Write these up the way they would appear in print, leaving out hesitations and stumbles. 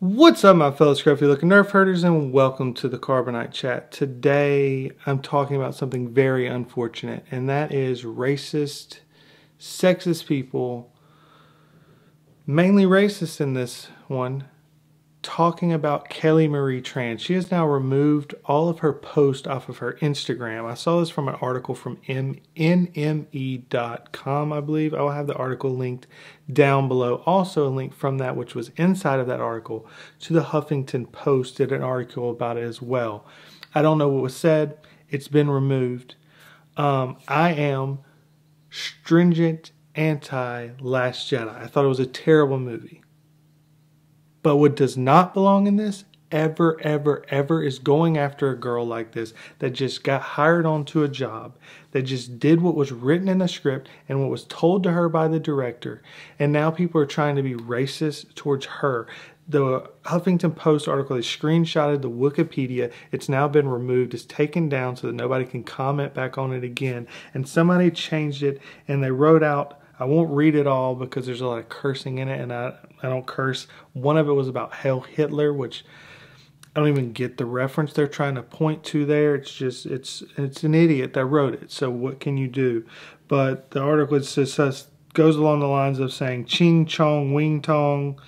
What's up, my fellow scruffy looking nerf herders, and welcome to the Carbonite Chat. Today I'm talking about something very unfortunate, and that is racist, sexist people, mainly racist in this one, talking about Kelly Marie Tran. She has now removed all of her posts off of her Instagram. I saw this from an article from NME.com, I believe. I will have the article linked down below. Also a link from that, which was inside of that article, to the Huffington Post did an article about it as well. I don't know what was said. It's been removed. I am stringent anti-Last Jedi. I thought it was a terrible movie. But what does not belong in this, ever, is going after a girl like this that just got hired onto a job, that just did what was written in the script and what was told to her by the director. And now people are trying to be racist towards her. The Huffington Post article, they screenshotted the Wikipedia. It's now been removed. It's taken down so that nobody can comment back on it again. And somebody changed it and they wrote out, I won't read it all because there's a lot of cursing in it, and I don't curse. One of it was about Heil Hitler, which I don't even get the reference they're trying to point to there. It's just, it's an idiot that wrote it. So what can you do? But the article goes along the lines of saying, Ching Chong Wing Tong.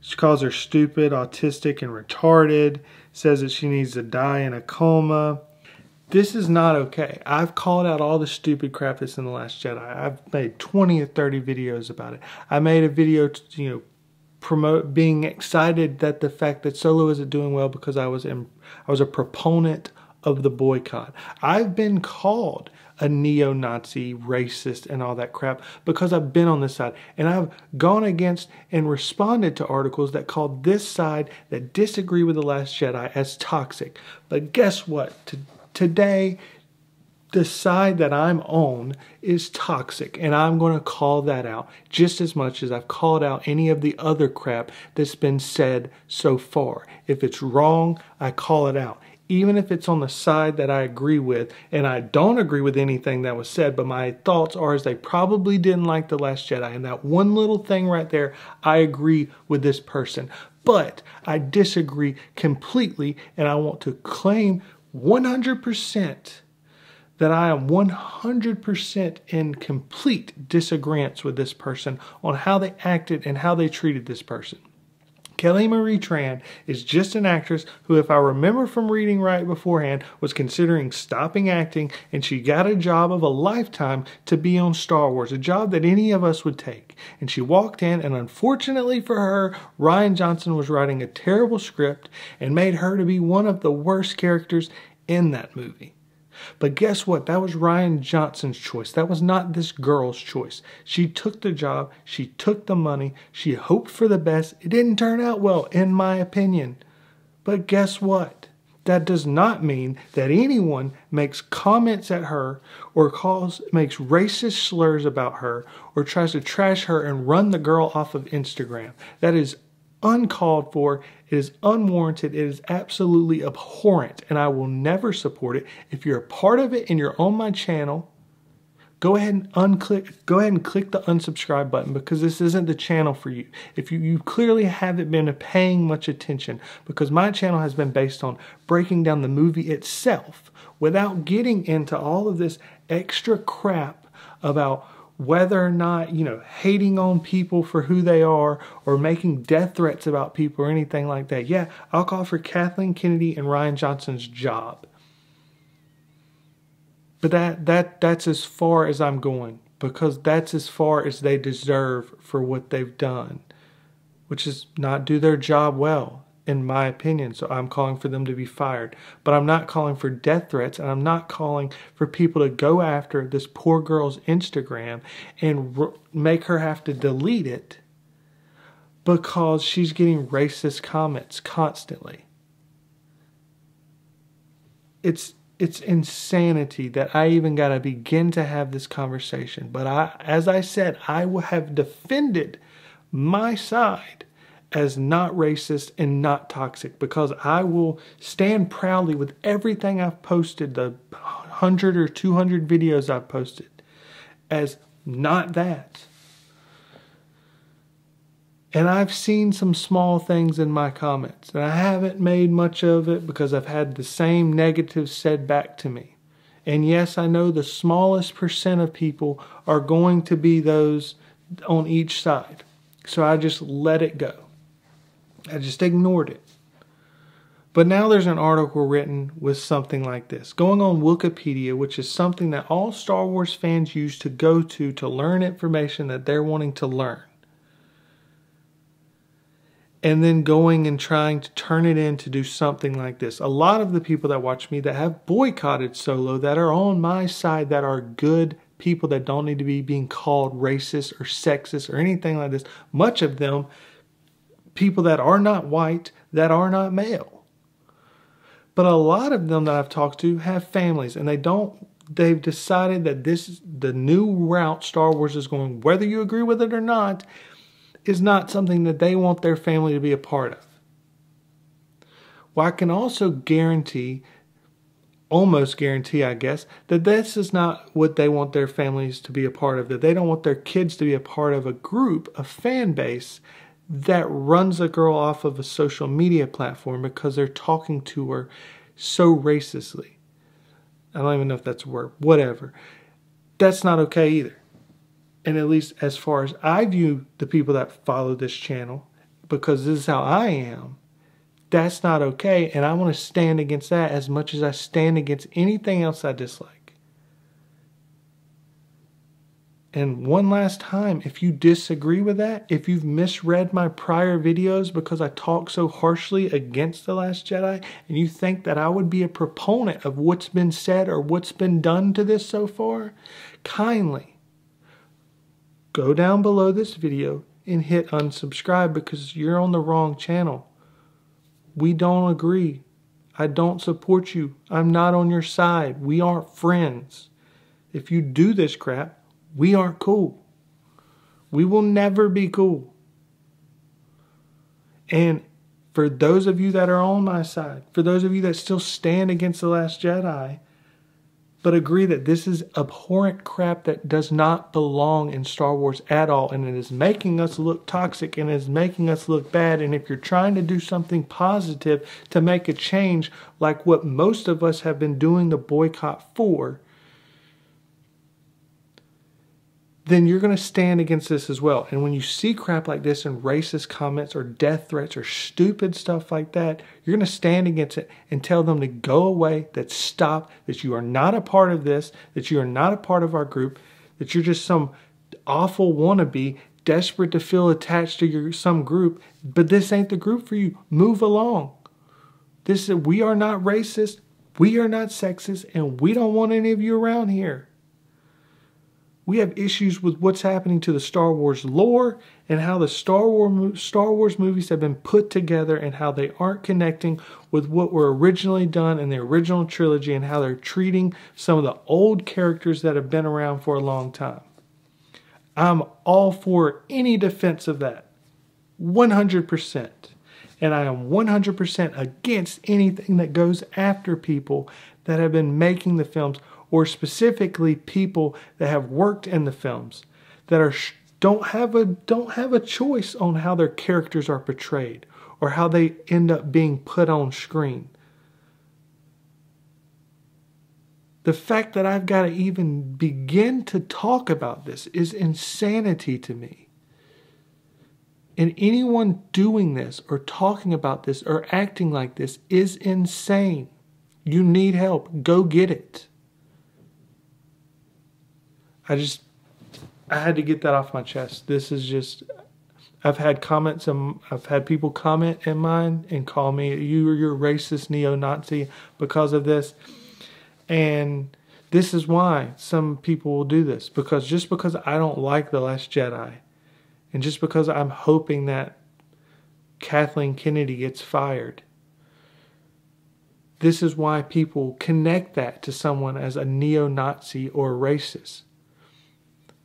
She calls her stupid, autistic, and retarded. Says that she needs to die in a coma. This is not okay. I've called out all the stupid crap that's in The Last Jedi. I've made 20 or 30 videos about it. I made a video to, promote being excited that the fact that Solo isn't doing well because I was a proponent of the boycott. I've been called a neo-Nazi, racist, and all that crap because I've been on this side. And I've gone against and responded to articles that called this side that disagree with The Last Jedi as toxic. But guess what? Today, the side that I'm on is toxic, and I'm going to call that out just as much as I've called out any of the other crap that's been said so far. If it's wrong, I call it out. Even if it's on the side that I agree with, and I don't agree with anything that was said, but my thoughts are is they probably didn't like The Last Jedi, and that one little thing right there, I agree with this person. But I disagree completely, and I want to claim 100% that I am 100% in complete disagreement with this person on how they acted and how they treated this person. Kelly Marie Tran is just an actress who, if I remember from reading right beforehand, was considering stopping acting, and she got a job of a lifetime to be on Star Wars, a job that any of us would take. And she walked in, and unfortunately for her, Rian Johnson was writing a terrible script and made her to be one of the worst characters in that movie. But guess what? That was Rian Johnson's choice. That was not this girl's choice. She took the job. She took the money. She hoped for the best. It didn't turn out well, in my opinion. But guess what? That does not mean that anyone makes comments at her or makes racist slurs about her or tries to trash her and run the girl off of Instagram. That is uncalled for. It is unwarranted. It is absolutely abhorrent, and I will never support it. If you're a part of it and you're on my channel, go ahead and click the unsubscribe button, because this isn't the channel for you. If you clearly haven't been paying much attention, because my channel has been based on breaking down the movie itself without getting into all of this extra crap about whether or not, hating on people for who they are or making death threats about people or anything like that. Yeah, I'll call for Kathleen Kennedy and Rian Johnson's job. But that's as far as I'm going, because that's as far as they deserve for what they've done, which is not do their job well, in my opinion. So I'm calling for them to be fired. But I'm not calling for death threats, and I'm not calling for people to go after this poor girl's Instagram and make her have to delete it because she's getting racist comments constantly. It's insanity that I even got to begin to have this conversation. But as I said, I will have defended my side as not racist and not toxic, because I will stand proudly with everything I've posted, the 100 or 200 videos I've posted, as not that. And I've seen some small things in my comments, and I haven't made much of it because I've had the same negatives said back to me. And yes, I know the smallest percent of people are going to be those on each side. So I just let it go. I just ignored it. But now there's an article written with something like this, going on Wikipedia, which is something that all Star Wars fans use to go to learn information that they're wanting to learn. And then going and trying to turn it in to do something like this. A lot of the people that watch me that have boycotted Solo, that are on my side, that are good people that don't need to be being called racist or sexist or anything like this, much of them, people that are not white, that are not male. But a lot of them that I've talked to have families, and they've decided that this is the new route Star Wars is going, whether you agree with it or not, is not something that they want their family to be a part of. Well, I can also almost guarantee, I guess, that this is not what they want their families to be a part of, that they don't want their kids to be a part of a group, a fan base that runs a girl off of a social media platform because they're talking to her so racistly. I don't even know if that's a word, whatever. That's not okay either. And at least as far as I view the people that follow this channel, because this is how I am, that's not okay. And I want to stand against that as much as I stand against anything else I dislike. And one last time, if you disagree with that, if you've misread my prior videos because I talk so harshly against The Last Jedi, and you think that I would be a proponent of what's been said or what's been done to this so far, kindly go down below this video and hit unsubscribe because you're on the wrong channel. We don't agree. I don't support you. I'm not on your side. We aren't friends. If you do this crap, we aren't cool. We will never be cool. And for those of you that are on my side, for those of you that still stand against The Last Jedi, but agree that this is abhorrent crap that does not belong in Star Wars at all, and it is making us look toxic, and it is making us look bad. And if you're trying to do something positive to make a change, like what most of us have been doing the boycott for, then you're going to stand against this as well. And when you see crap like this and racist comments or death threats or stupid stuff like that, you're going to stand against it and tell them to go away, that stop, that you are not a part of this, that you are not a part of our group, that you're just some awful wannabe desperate to feel attached to some group, but this ain't the group for you. Move along. We are not racist, we are not sexist, and we don't want any of you around here. We have issues with what's happening to the Star Wars lore and how the Star Wars movies have been put together and how they aren't connecting with what were originally done in the original trilogy and how they're treating some of the old characters that have been around for a long time. I'm all for any defense of that, 100%. And I am 100% against anything that goes after people that have been making the films, or specifically people that have worked in the films that don't have a choice on how their characters are portrayed or how they end up being put on screen. The fact that I've got to even begin to talk about this is insanity to me. And anyone doing this or talking about this or acting like this is insane. You need help. Go get it. I had to get that off my chest. This is just, I've had comments and I've had people comment in mine and call me, you're racist neo-Nazi because of this. And this is why some people will do this. Just because I don't like The Last Jedi, and just because I'm hoping that Kathleen Kennedy gets fired, this is why people connect that to someone as a neo-Nazi or racist.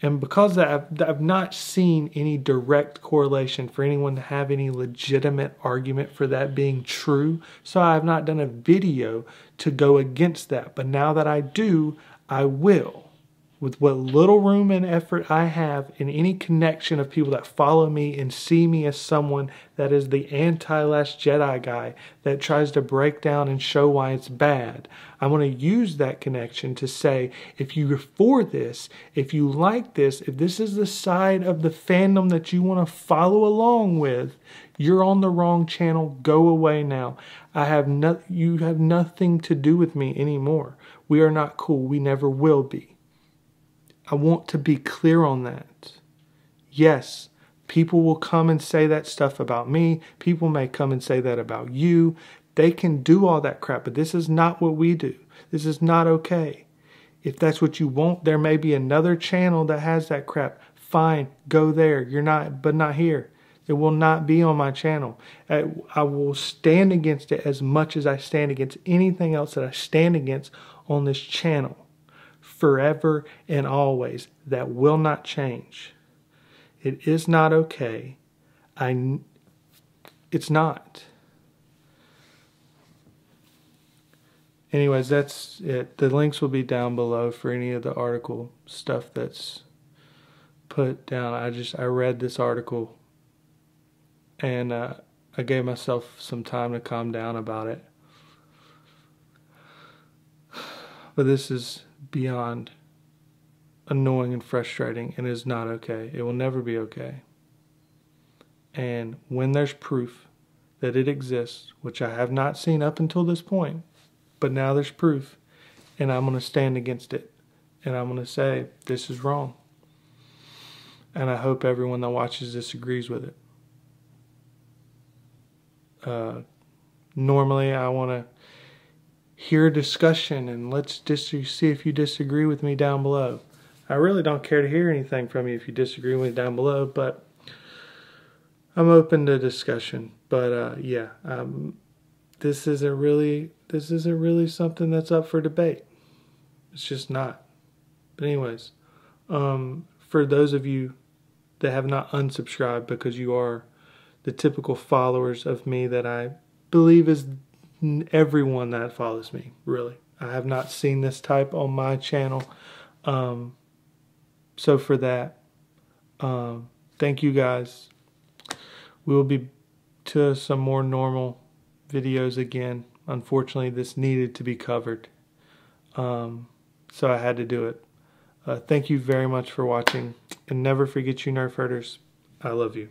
And because I've not seen any direct correlation for anyone to have any legitimate argument for that being true, so I have not done a video to go against that. But now that I do, I will. with what little room and effort I have in any connection of people that follow me and see me as someone that is the anti-Last Jedi guy that tries to break down and show why it's bad. I want to use that connection to say, if you're for this, if you like this, if this is the side of the fandom that you want to follow along with, you're on the wrong channel. Go away now. You have nothing to do with me anymore. We are not cool. We never will be. I want to be clear on that. Yes, people will come and say that stuff about me. People may come and say that about you. They can do all that crap, but this is not what we do. This is not okay. If that's what you want, there may be another channel that has that crap. Fine, go there. You're not, but not here. It will not be on my channel. I will stand against it as much as I stand against anything else that I stand against on this channel. Forever and always. That will not change. It is not okay. It's not. Anyways, that's it. The links will be down below for any of the article stuff that's put down. I read this article and I gave myself some time to calm down about it. But this is beyond annoying and frustrating and is not okay. It will never be okay. And when there's proof that it exists, which I have not seen up until this point, but now there's proof, and I'm going to stand against it. And I'm going to say, this is wrong. And I hope everyone that watches this agrees with it. Normally, I want to hear a discussion, and let's just see if you disagree with me down below. I really don't care to hear anything from you if you disagree with me down below, but I'm open to discussion. But yeah, this isn't really something that's up for debate. It's just not. But anyways, for those of you that have not unsubscribed because you are the typical followers of me that I believe is everyone that follows me, really. I have not seen this type on my channel. So for that, thank you guys. We will be to some more normal videos again. Unfortunately, this needed to be covered. So I had to do it. Thank you very much for watching. And never forget, you Nerf herders, I love you.